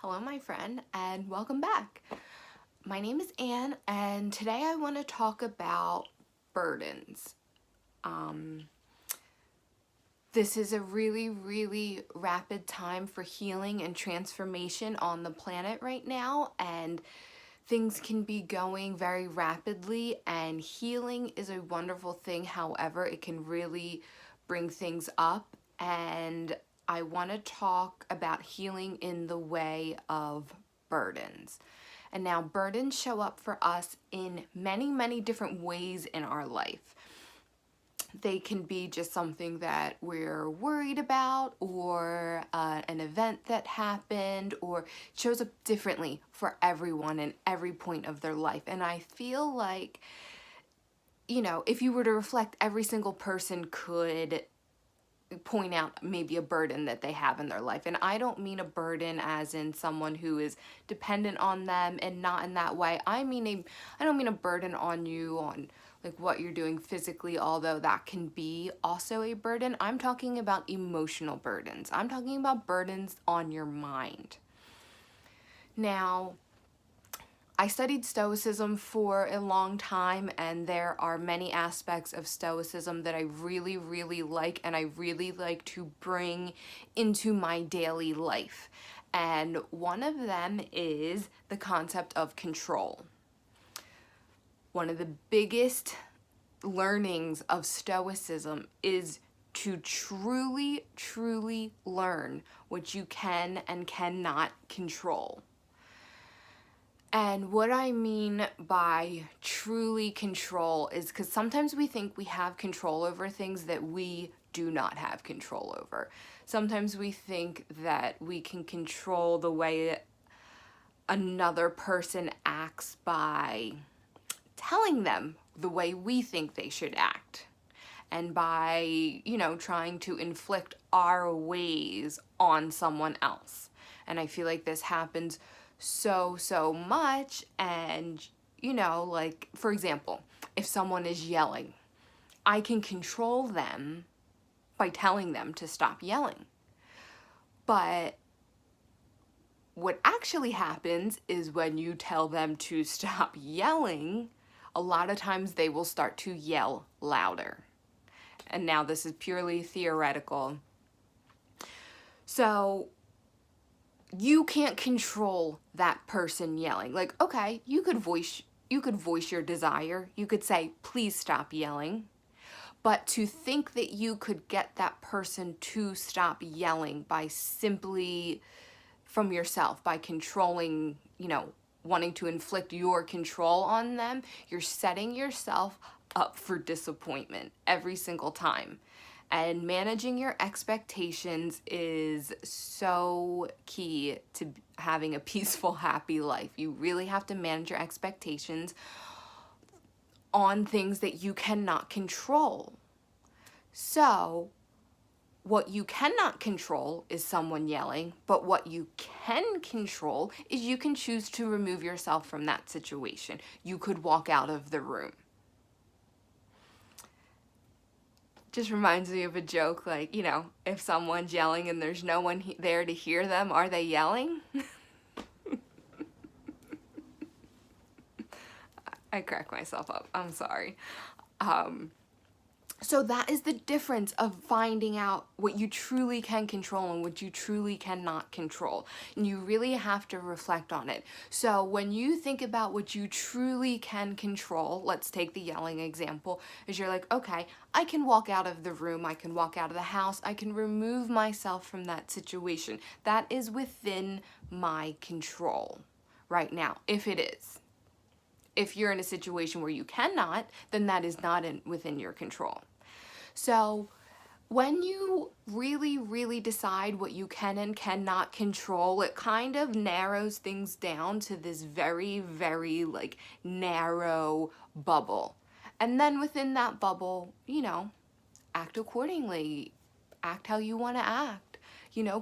Hello, my friend, and welcome back. My name is Anne, and today I want to talk about burdens. This is a really rapid time for healing and transformation on the planet right now, and things can be going very rapidly, and healing is a wonderful thing. However, it can really bring things up, and I want to talk about healing in the way of burdens. And now, burdens show up for us in many different ways in our life. They can be just something that we're worried about, or an event that happened, or shows up differently for everyone in every point of their life. And I feel like, if you were to reflect, every single person could point out maybe a burden that they have in their life. And I don't mean a burden as in someone who is dependent on them, and not in that way. I don't mean a burden on you, on like what you're doing physically, although that can be also a burden. I'm talking about emotional burdens. I'm talking about burdens on your mind. Now, I studied Stoicism for a long time, and there are many aspects of Stoicism that I really like, and I really like to bring into my daily life. And one of them is the concept of control. One of the biggest learnings of Stoicism is to truly learn what you can and cannot control. And what I mean by truly control is because sometimes we think we have control over things that we do not have control over. Sometimes we think that we can control the way another person acts by telling them the way we think they should act, and by, trying to inflict our ways on someone else. And I feel like this happens so much. And like, for example, if someone is yelling, I can control them by telling them to stop yelling. But what actually happens is when you tell them to stop yelling, a lot of times they will start to yell louder. And now this is purely theoretical. So you can't control that person yelling. Like, okay, you could voice your desire. You could say, please stop yelling. But to think that you could get that person to stop yelling by simply from yourself, by controlling, wanting to inflict your control on them, you're setting yourself up for disappointment every single time. And managing your expectations is so key to having a peaceful, happy life. You really have to manage your expectations on things that you cannot control. So, what you cannot control is someone yelling, but what you can control is you can choose to remove yourself from that situation. You could walk out of the room. Just reminds me of a joke, like, if someone's yelling and there's no one there to hear them, are they yelling? I crack myself up. I'm sorry. So that is the difference of finding out what you truly can control and what you truly cannot control. And you really have to reflect on it. So when you think about what you truly can control, let's take the yelling example, is you're like, okay, I can walk out of the room, I can walk out of the house, I can remove myself from that situation. That is within my control right now, if it is. If you're in a situation where you cannot, then that is not within your control. So when you really decide what you can and cannot control, it kind of narrows things down to this very like narrow bubble. And then within that bubble, act accordingly. Act how you want to act.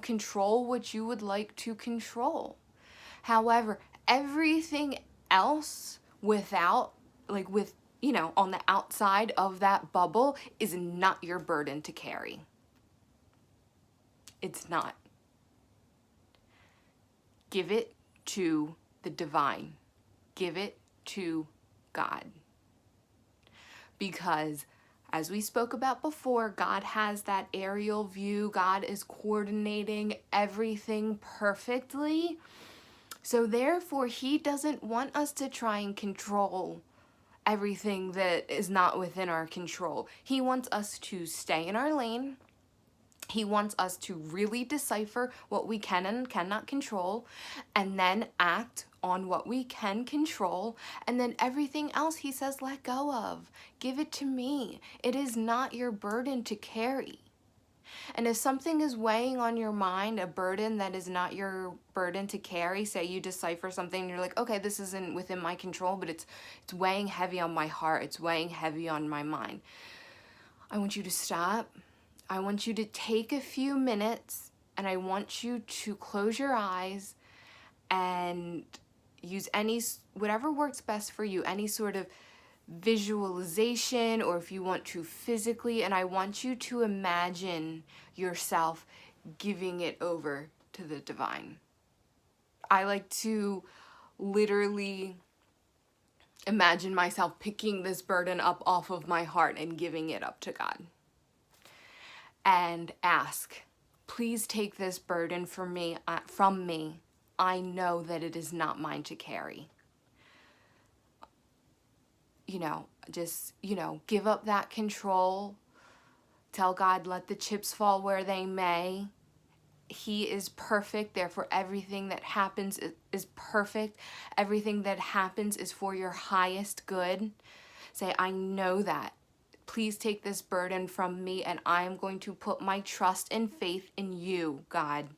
Control what you would like to control. However, everything else without, like with, on the outside of that bubble is not your burden to carry. It's not. give it to the divine. Give it to God. Because as we spoke about before, God has that aerial view. God is coordinating everything perfectly. So therefore, he doesn't want us to try and control everything that is not within our control. He wants us to stay in our lane. He wants us to really decipher what we can and cannot control, and then act on what we can control, and then everything else he says, let go of. Give it to me. It is not your burden to carry. And if something is weighing on your mind, a burden that is not your burden to carry, say you decipher something and you're like, okay, this isn't within my control, but it's weighing heavy on my heart, it's weighing heavy on my mind. I want you to stop. I want you to take a few minutes, and I want you to close your eyes and use whatever works best for you, any sort of visualization, or if you want to physically, and I want you to imagine yourself giving it over to the divine. I like to literally imagine myself picking this burden up off of my heart and giving it up to God. And ask, please take this burden from me. I know that it is not mine to carry. Just give up that control. Tell God, let the chips fall where they may. He is perfect, therefore everything that happens is perfect. Everything that happens is for your highest good. Say, I know that. Please take this burden from me, and I am going to put my trust and faith in you, God,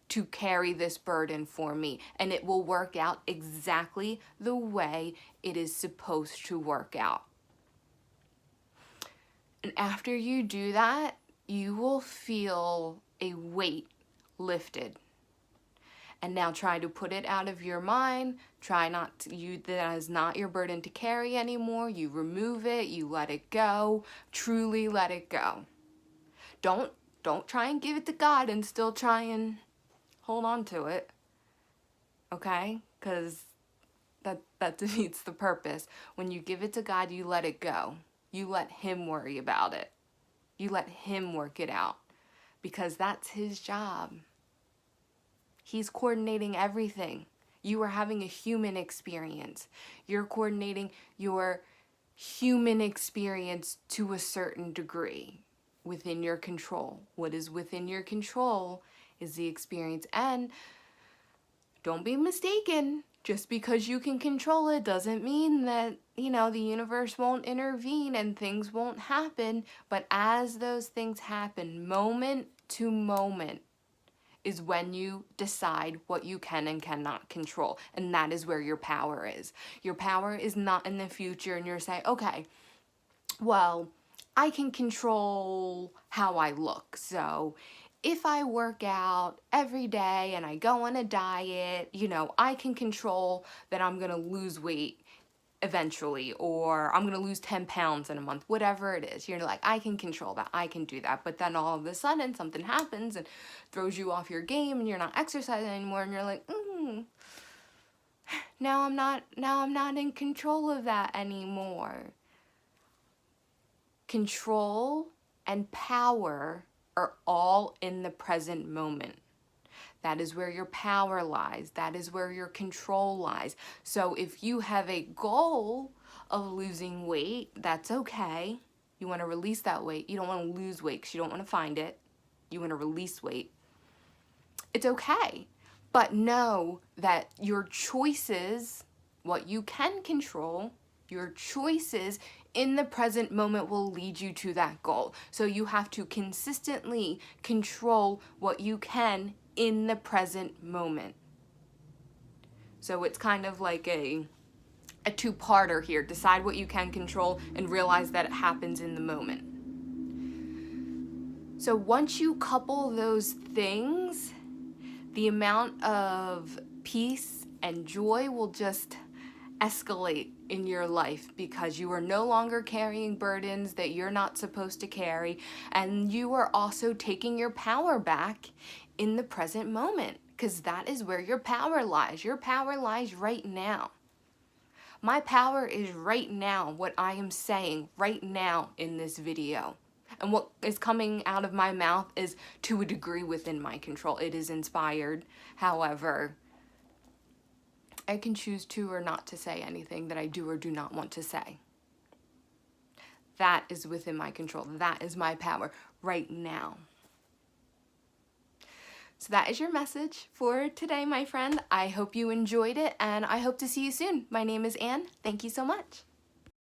to carry this burden for me. And it will work out exactly the way it is supposed to work out. And after you do that, you will feel a weight lifted. And now try to put it out of your mind. That is not your burden to carry anymore. You remove it, you let it go. Truly let it go. Don't try and give it to God and still try and hold on to it. Okay? Because that defeats the purpose. When you give it to God, you let it go. You let him worry about it. You let him work it out. Because that's his job. He's coordinating everything. You are having a human experience. You're coordinating your human experience to a certain degree within your control. What is within your control is the experience. And don't be mistaken. Just because you can control it doesn't mean that, the universe won't intervene and things won't happen. But as those things happen, moment to moment, is when you decide what you can and cannot control. And that is where your power is. Your power is not in the future and you're saying, okay, well, I can control how I look. So if I work out every day and I go on a diet, I can control that I'm going to lose weight eventually, or I'm going to lose 10 pounds in a month, whatever it is. You're like, I can control that. I can do that. But then all of a sudden something happens and throws you off your game and you're not exercising anymore. And you're like, now I'm not in control of that anymore. Control and power are all in the present moment. That is where your power lies. That is where your control lies. So if you have a goal of losing weight, that's okay. You want to release that weight. You don't want to lose weight because you don't want to find it. You want to release weight. It's okay. But know that your choices, what you can control, your choices in the present moment will lead you to that goal. So you have to consistently control what you can in the present moment. So it's kind of like a two-parter here. Decide what you can control and realize that it happens in the moment. So once you couple those things, the amount of peace and joy will just escalate in your life, because you are no longer carrying burdens that you're not supposed to carry, and you are also taking your power back in the present moment, because that is where your power lies. Your power lies right now. My power is right now, what I am saying right now in this video. And what is coming out of my mouth is to a degree within my control. It is inspired. However, I can choose to or not to say anything that I do or do not want to say. That is within my control. That is my power right now. So that is your message for today, my friend. I hope you enjoyed it, and I hope to see you soon. My name is Anne. Thank you so much.